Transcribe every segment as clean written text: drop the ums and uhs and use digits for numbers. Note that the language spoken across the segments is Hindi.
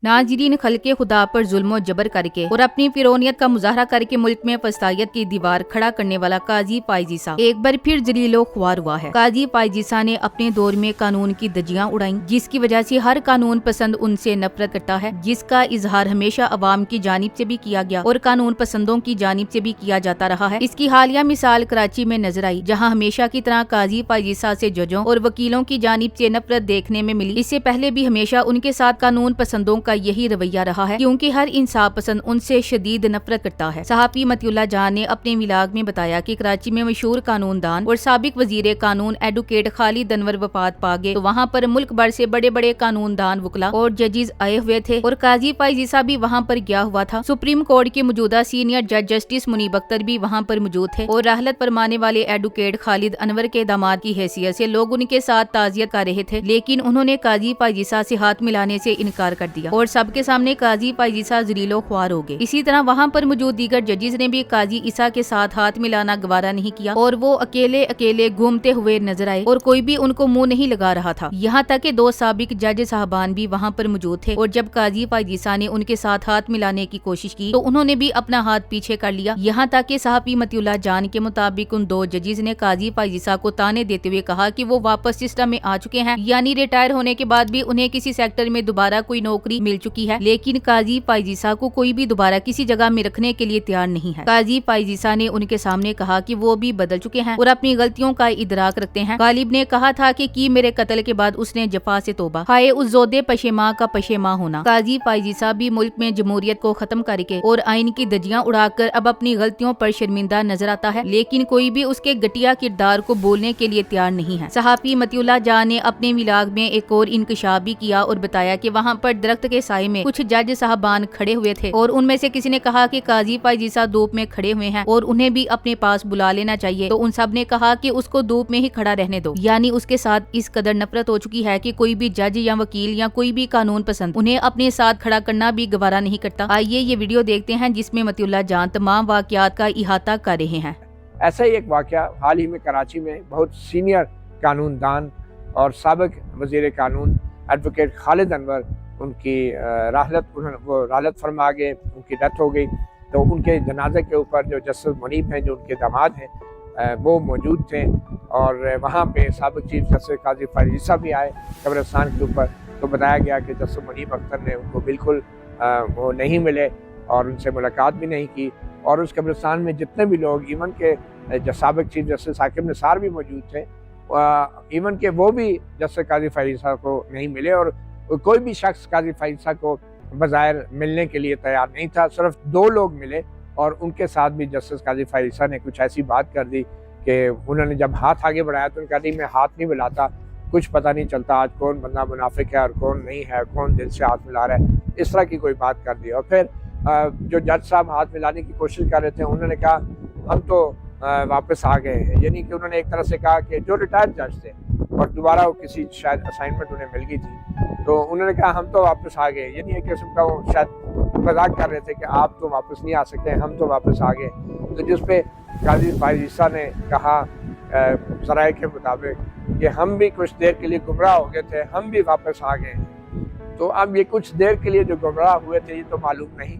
नाज़रीन, खल्के खुदा पर जुल्म जबर करके और अपनी फिरौनियत का मुजाहरा करके मुल्क में फसादियत की दीवार खड़ा करने वाला काजी पायजीसा एक बार फिर जलीलो ख्वार हुआ है। काजी पायजीसा ने अपने दौर में कानून की धज्जियां उड़ाई, जिसकी वजह से हर कानून पसंद उनसे नफरत करता है, जिसका इजहार हमेशा अवाम की जानिब से भी किया गया और कानून पसंदों की जानिब से भी किया जाता रहा है। इसकी हालिया मिसाल कराची में नजर आई, जहाँ हमेशा की तरह काजी पायजीसा से जजों और वकीलों की जानिब से नफरत देखने में मिली। इससे पहले भी हमेशा उनके साथ कानून पसंदों का यही रवैया रहा है, क्योंकि हर इंसाफ पसंद उनसे शदीद नफरत करता है। सहाफी मतियुल्लाह जान ने अपने विलाग में बताया कि कराची में मशहूर कानूनदान और साबिक वजीर कानून एडवोकेट खालिद अनवर वफात पा गए, तो वहाँ पर मुल्क भर से बड़े बड़े कानूनदान, वकला और जजेस आए हुए थे और काजी पायजीसा भी वहाँ पर गया हुआ था। सुप्रीम कोर्ट के मौजूदा सीनियर जज जस्टिस मुनीब अख्तर भी वहाँ पर मौजूद थे और राहलत फरमाने वाले एडवोकेट खालिद अनवर के दामाद की हैसियत से लोग उनके साथ ताजियत कर रहे थे, लेकिन उन्होंने काजी पायजीसा से हाथ मिलाने से इनकार कर दिया और सबके सामने काजी पायजीसा जलीलो ख्वार हो गए। इसी तरह वहाँ पर मौजूद दीगर जजेस ने भी काजी ईसा के साथ हाथ मिलाना गवारा नहीं किया और वो अकेले अकेले घूमते हुए नजर आए और कोई भी उनको मुंह नहीं लगा रहा था। यहाँ तक कि 2 साबिक जज साहबान भी वहाँ पर मौजूद थे और जब काजी पायजीसा ने उनके साथ हाथ मिलाने की कोशिश की तो उन्होंने भी अपना हाथ पीछे कर लिया। यहाँ तक कि सहाफी मतियुल्लाह जान के मुताबिक उन 2 जजेस ने काजी पायजीसा को ताने देते हुए कहा कि वो वापस सिस्टम में आ चुके हैं, यानी रिटायर होने के बाद भी उन्हें किसी सेक्टर में दोबारा कोई नौकरी मिल चुकी है, लेकिन काजी पायजीसा को कोई भी दोबारा किसी जगह में रखने के लिए तैयार नहीं है। काजी पायजीसा ने उनके सामने कहा कि वो भी बदल चुके हैं और अपनी गलतियों का इदराक रखते हैं। गालिब ने कहा था कि मेरे कत्ल के बाद उसने जफा से तौबा, हाय उस जोदे पशेमा का पशेमा होना। काजी पायजीसा भी मुल्क में जमहूरियत को खत्म करके और आइन की धज्जियां उड़ाकर अब अपनी गलतियों पर शर्मिंदा नजर आता है, लेकिन कोई भी उसके घटिया किरदार को बोलने के लिए तैयार नहीं है। सहाफी मतियुल्लाह जान ने अपने विलाग में एक और इंकशाफ भी किया और बताया कि वहाँ पर दरख्त के साए में कुछ जज साहबान खड़े हुए थे और उनमें से किसी ने कहा कि काजी पायजीसा धूप में खड़े हुए हैं और उन्हें भी अपने पास बुला लेना चाहिए, तो उन सब ने कहा कि उसको धूप में ही खड़ा रहने दो। यानी उसके साथ इस कदर नफरत हो चुकी है कि कोई भी जज या वकील या कोई भी कानून पसंद उन्हें अपने साथ खड़ा करना भी गवारा नहीं करता। आइए ये वीडियो देखते हैं जिसमें मतियुल्लाह जान तमाम वाकयात का इहाता कर रहे हैं। ऐसा ही एक वाकया हाल ही में कराची में बहुत सीनियर कानूनदान और साबिक वजीर कानून एडवोकेट खालिद अनवर, उनकी राहलत फरमा गए, उनकी डेथ हो गई, तो उनके जनाजे के ऊपर जो जस्टिस मुनीब हैं, जो उनके दामाद हैं, वो मौजूद थे और वहाँ पे साबिक चीफ जस्टिस काजी पायजीसा भी आए कब्रिस्तान के ऊपर। तो बताया गया कि जस्टिस मुनीब अख्तर ने उनको बिल्कुल वो नहीं मिले और उनसे मुलाकात भी नहीं की और उस कब्रिस्तान में जितने भी लोग, इवन के साबिक चीफ जस्टिस हाकिम निसार भी मौजूद थे, इवन के वो भी जस्टिस काजी पायजीसा को नहीं मिले और कोई भी शख्स काजी पायजीसा को बज़ाहिर मिलने के लिए तैयार नहीं था। सिर्फ 2 लोग मिले और उनके साथ भी जस्टिस काजी पायजीसा ने कुछ ऐसी बात कर दी कि उन्होंने जब हाथ आगे बढ़ाया तो उन्होंने कहा मैं हाथ नहीं मिलाता, कुछ पता नहीं चलता आज कौन बंदा मुनाफिक है और कौन नहीं है, कौन दिल से हाथ मिला रहा है, इस तरह की कोई बात कर दी। और फिर जो जज साहब हाथ मिलाने की कोशिश कर रहे थे उन्होंने कहा हम तो वापस आ गए हैं, यानी कि उन्होंने एक तरह से कहा कि जो रिटायर्ड जज थे और दोबारा वो किसी शायद असाइनमेंट उन्हें मिल गई थी, तो उन्होंने कहा हम तो वापस आ गए, यानी एक किस्म का वो शायद मजाक कर रहे थे कि आप तो वापस नहीं आ सकते, हम तो वापस आ गए। तो जिस पे काजी पायजीसा ने कहा ज़राए के मुताबिक कि हम भी कुछ देर के लिए गुमराह हो गए थे, हम भी वापस आ गए। तो अब ये कुछ देर के लिए जो गुमराह हुए थे ये तो मालूम नहीं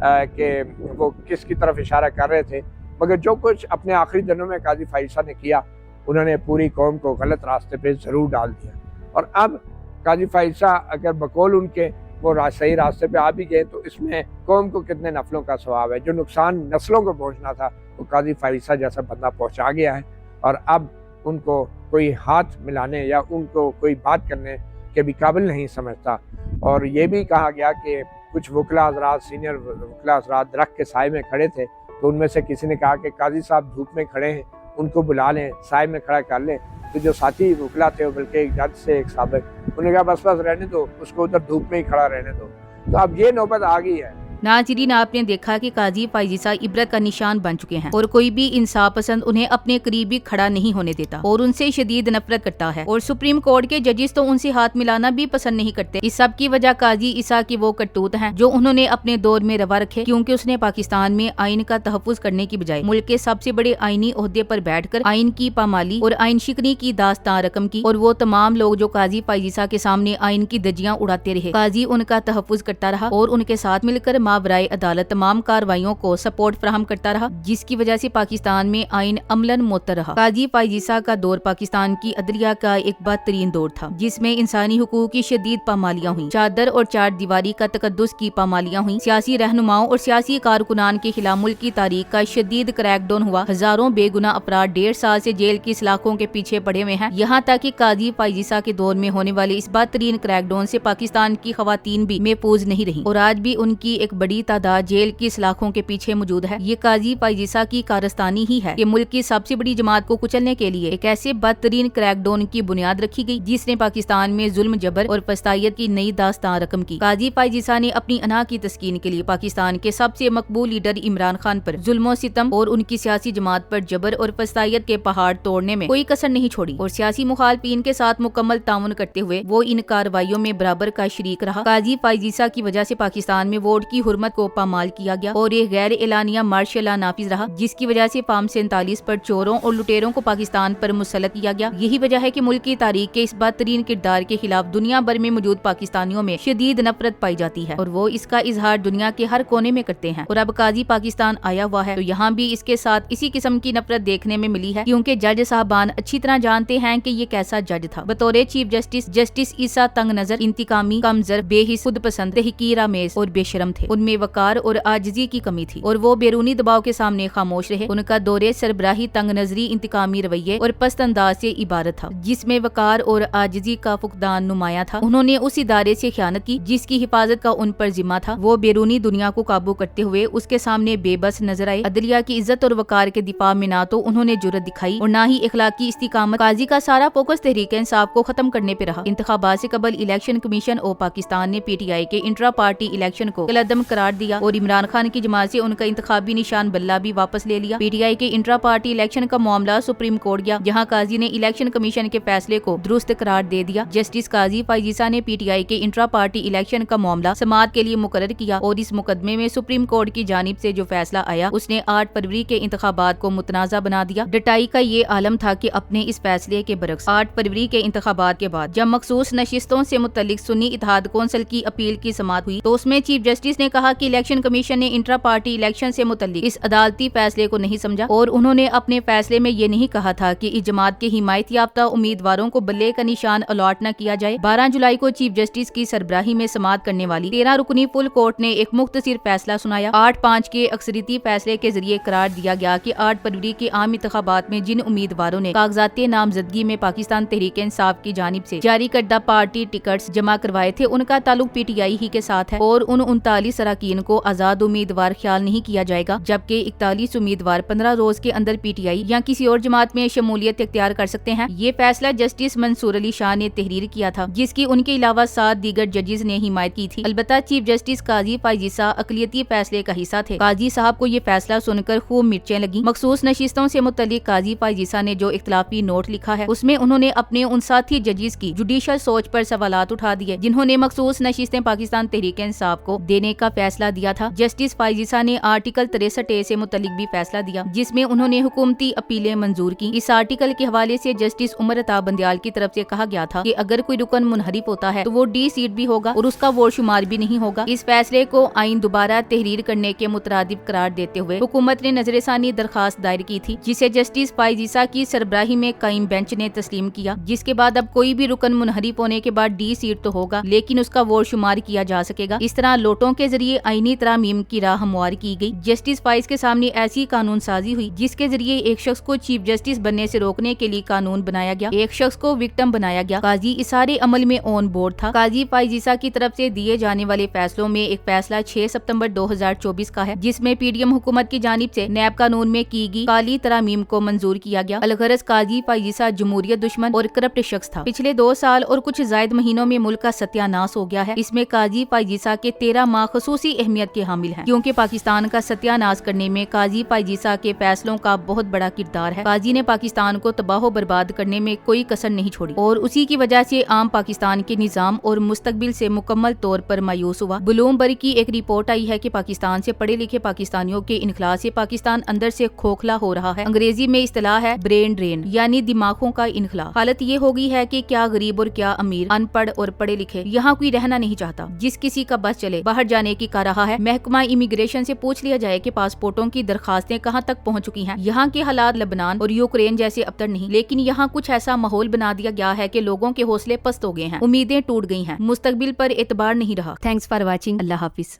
कि वो किसकी तरफ इशारा कर रहे थे, मगर जो कुछ अपने आखिरी दिनों में काजी पायजीसा ने किया उन्होंने पूरी कौम को गलत रास्ते पे ज़रूर डाल दिया। और अब काजी पायजीसा अगर बकौल उनके वो सही रास्ते पे आ भी गए तो इसमें कौम को कितने नफलों का सवाब है। जो नुकसान नस्लों को पहुँचना था वो काजी पायजीसा जैसा बंदा पहुँचा गया है और अब उनको कोई हाथ मिलाने या उनको कोई बात करने के भी काबिल नहीं समझता। और ये भी कहा गया कि कुछ वकला हज़रात, सीनियर वकला हज़रात दरख्त के साए में खड़े थे, तो उनमें से किसी ने कहा कि काजी साहब धूप में खड़े हैं, उनको बुला लें, साए में खड़ा कर लें। तो जो साथी वकला थे, बल्कि एक जज से एक साबिक, उन्होंने कहा बस रहने दो, उसको उधर धूप में ही खड़ा रहने दो। तो अब ये नौबत आ गई है नाज़रीन, आपने देखा कि काजी फायजीसा इबरत का निशान बन चुके हैं और कोई भी इंसाफ पसंद उन्हें अपने करीब भी खड़ा नहीं होने देता और उनसे शदीद नफरत करता है और सुप्रीम कोर्ट के जजेस तो उनसे हाथ मिलाना भी पसंद नहीं करते। इस सब की वजह काजी ईसा की वो करतूत है जो उन्होंने अपने दौर में रवा रखे, क्योंकि उसने पाकिस्तान में आइन का तहफ्फुज करने की बजाय मुल्क के सबसे बड़े आईनी ओहदे पर बैठकर आइन की पामाली और आइन शिकनी की दास्तान रकम की। और वो तमाम लोग जो काजी फायजीसा के सामने आइन की धज्जियां उड़ाते रहे, काजी उनका तहफ्फुज करता रहा और उनके साथ मिलकर मावराए अदालत तमाम कार्रवाइयों को सपोर्ट फराहम करता रहा, जिसकी वजह से पाकिस्तान में आइन अमलन मुअत्तर रहा। काजी फायजीसा का दौर पाकिस्तान की अदलिया का एक बदतरीन दौर था, जिसमें इंसानी हुकूक की शदीद पामालियां हुई, चादर और चार दीवारी का तकद्दुस की पामालियां हुई, सियासी रहनुमाओं और सियासी कारकुनान के खिलाफ मुल्क की तारीख का शदीद क्रैकडाउन हुआ। हजारों बेगुनाह अफराद 1.5 साल से जेल की सलाखों के पीछे पड़े हुए हैं। यहाँ तक कि काजी फायजीसा के दौर में होने वाले इस बदतरीन क्रैकडाउन से पाकिस्तान की खवातीन भी महफूज नहीं रही और आज भी उनकी एक बड़ी तादाद जेल की सलाखों के पीछे मौजूद है। ये काजी फायजीसा की कारस्तानी ही है कि मुल्क की सबसे बड़ी जमात को कुचलने के लिए एक ऐसे बदतरीन क्रैकडाउन की बुनियाद रखी गई जिसने पाकिस्तान में जुल्म जबर और फसादियत की नई दास्तान रकम की। काजी फायजीसा ने अपनी अना की तस्कीन के लिए पाकिस्तान के सबसे मकबूल लीडर इमरान खान पर जुल्म सितम और उनकी सियासी जमात पर जबर और फसादियत के पहाड़ तोड़ने में कोई कसर नहीं छोड़ी और सियासी मुखालफिन के साथ मुकम्मल ताउन करते हुए वो इन कार्रवाइयों में बराबर का शरीक रहा। काजी फायजीसा की वजह से पाकिस्तान में वोट की हुर्मत को पामाल किया गया और ये गैर एलानिया मार्शल लॉ नाफिज रहा, जिसकी वजह से फार्म 47 पर चोरों और लुटेरों को पाकिस्तान पर मुसल्लत किया गया। यही वजह है कि मुल्क की तारीख के इस बदतरीन किरदार के खिलाफ दुनिया भर में मौजूद पाकिस्तानियों में शदीद नफरत पाई जाती है और वो इसका इजहार दुनिया के हर कोने में करते हैं। और अब काजी पाकिस्तान आया हुआ है तो यहाँ भी इसके साथ इसी किस्म की नफरत देखने में मिली है, क्योंकि जज साहबान अच्छी तरह जानते हैं कि ये कैसा जज था। बतौर चीफ जस्टिस, जस्टिस ईसा तंग नजर, इंतकामी, कमजोर, बेहिस, खुद पसंद, तहकीर आमेज और बेशरम थे। उनमें वकार और आजिजी की कमी थी और वो बैरूनी दबाव के सामने खामोश रहे। उनका दौरे सरबराही, तंग नजरी, इंतकामी रवैये और पस्त अंदाज से इबारत था, जिसमें वकार और आजिजी का फुकदान नुमाया था। उन्होंने उस इदारे से खयानत की जिसकी हिफाजत का उन पर जिम्मा था। वो बैरूनी दुनिया को काबू करते हुए उसके सामने बेबस नजर आए। अदलिया की इज्जत और वकार के दिफा में ना तो उन्होंने जुर्रत दिखाई और ना ही इखलाकी इस्तिकामत। काजी का सारा फोकस तहरीक इंसाफ को खत्म करने पे रहा। इंतखाबात से कबल इलेक्शन कमीशन और पाकिस्तान ने PTI के इंट्रा पार्टी इलेक्शन को कलअदम करार दिया और इमरान खान की जमात से उनका इंतखाबी निशान बल्ला भी वापस ले लिया। PTI के इंट्रा पार्टी इलेक्शन का मामला सुप्रीम कोर्ट गया, जहां काजी ने इलेक्शन कमीशन के फैसले को दुरुस्त करार दे दिया। जस्टिस काजी फायजीसा ने PTI के इंट्रा पार्टी इलेक्शन का मामला समाअत के लिए मुकर्रर किया और इस मुकदमे में सुप्रीम कोर्ट की जानिब से जो फैसला आया उसने 8 फरवरी के इंतखाबात को मुतनाज़ा बना दिया। डटाई का ये आलम था कि अपने इस फैसले के बरक्स 8 फरवरी के इंतखाबात के बाद जब मखसूस नशिस्तों से मुतल्लिक सुन्नी इत्तेहाद कौंसिल की अपील की समाअत हुई तो उसमें चीफ जस्टिस ने कहा कि इलेक्शन कमीशन ने इंट्रा पार्टी इलेक्शन से मुतल्लिक इस अदालती फैसले को नहीं समझा और उन्होंने अपने फैसले में ये नहीं कहा था कि इस जमात के हिमायत याफ्ता उम्मीदवारों को बल्ले का निशान अलॉट न किया जाए। 12 जुलाई को चीफ जस्टिस की सरबराही में समाअत करने वाली 13 रुकनी फुल कोर्ट ने एक मुख्तसर फैसला सुनाया। 8-5 के अक्सरियती फैसले के जरिए करार दिया गया कि 8 फरवरी के आम इंतखाबात में जिन उम्मीदवारों ने कागजात नामजदगी में पाकिस्तान तहरीक इंसाफ की जानिब से जारी करदा पार्टी टिकट्स जमा करवाए थे उनका ताल्लुक PTI ही के साथ है और उन 39 अरकान को आजाद उम्मीदवार ख्याल नहीं किया जाएगा, जबकि 41 उम्मीदवार 15 रोज के अंदर PTI या किसी और जमात में शमूलियत इख्तियार कर सकते हैं। ये फैसला जस्टिस मंसूर अली शाह ने तहरीर किया था, जिसकी उनके अलावा 7 दीगर जजेस ने हिमायत की थी। अलबत्ता चीफ जस्टिस काजी फायजीसा अकलियती फैसले का हिस्सा थे। काजी साहब को ये फैसला सुनकर खूब मिर्चें लगी। मखसूस नशिस्तों से मुतल्लिक काजी फायजीसा ने जो इख्तिलाफी नोट लिखा है उसमें उन्होंने अपने उन साथी जजेस की जुडिशल सोच पर सवालात उठा दिए जिन्होंने मखसूस नशिस्तें पाकिस्तान तहरीक इंसाफ को देने का फैसला दिया था। जस्टिस फायजीसा ने आर्टिकल 63A से मुतल्लिक भी फैसला दिया, जिसमें उन्होंने हुकूमती अपीलें मंजूर की। इस आर्टिकल के हवाले से जस्टिस उमर अता बंदियाल की तरफ से कहा गया था कि अगर कोई रुकन मुनहरिफ होता है तो वो D सीट भी होगा और उसका वोट शुमार भी नहीं होगा। इस फैसले को आइन दोबारा तहरीर करने के मुतरादिफ करार देते हुए हुकूमत ने नजरसानी दरखास्त दायर की थी, जिसे जस्टिस फायजीसा की सरबराही में कायम बेंच ने तस्लीम किया, जिसके बाद अब कोई भी रुकन मुनहरिफ होने के बाद D सीट तो होगा लेकिन उसका वोट शुमार किया जा सकेगा। इस तरह लोटों के जरिए आईनी तरामीम की राह हमवार की गई। जस्टिस फाइज के सामने ऐसी कानून साजी हुई जिसके जरिए एक शख्स को चीफ जस्टिस बनने से रोकने के लिए कानून बनाया गया, एक शख्स को विक्टिम बनाया गया। काजी इस सारे अमल में ऑन बोर्ड था। काजी फायजीसा की तरफ से दिए जाने वाले फैसलों में एक फैसला 6 सितंबर 2024 का है, जिसमें PDM हुकूमत की जानिब से नैब कानून में की गई काली तरामीम को मंजूर किया गया। अलगरज काजी फायजीसा जमहूरियत दुश्मन और करप्ट शख्स था। पिछले 2 साल और कुछ जायद महीनों में मुल्क का सत्यानाश हो गया है। इसमें काजी फायजीसा के 13 माह खसूसी अहमियत के हामिल हैं, क्योंकि पाकिस्तान का सत्यानाश करने में काजी पायजीसा के फैसलों का बहुत बड़ा किरदार है। काजी ने पाकिस्तान को तबाह बर्बाद करने में कोई कसर नहीं छोड़ी और उसी की वजह से आम पाकिस्तान के निजाम और मुस्तकबिल से मुकम्मल तौर पर मायूस हुआ। ब्लूमबर्ग की एक रिपोर्ट आई है कि पाकिस्तान से पढ़े लिखे पाकिस्तानियों के इनखला से पाकिस्तान अंदर से खोखला हो रहा है। अंग्रेजी में इस्तिलाह है ब्रेन ड्रेन, यानी दिमागों का इनखला। हालत ये हो गई है कि क्या गरीब और क्या अमीर, अनपढ़ और पढ़े लिखे, यहाँ कोई रहना नहीं चाहता। जिस किसी का बस चले बाहर जाने की कह रहा है। महकमा इमिग्रेशन से पूछ लिया जाए कि पासपोर्टों की दरखास्तें कहाँ तक पहुँच चुकी हैं। यहाँ के हालात लेबनान और यूक्रेन जैसे अब तक नहीं, लेकिन यहाँ कुछ ऐसा माहौल बना दिया गया है कि लोगों के हौसले पस्त हो गए हैं, उम्मीदें टूट गई हैं, मुस्तकबिल पर एतबार नहीं रहा। Thanks for watching. Allah Hafiz.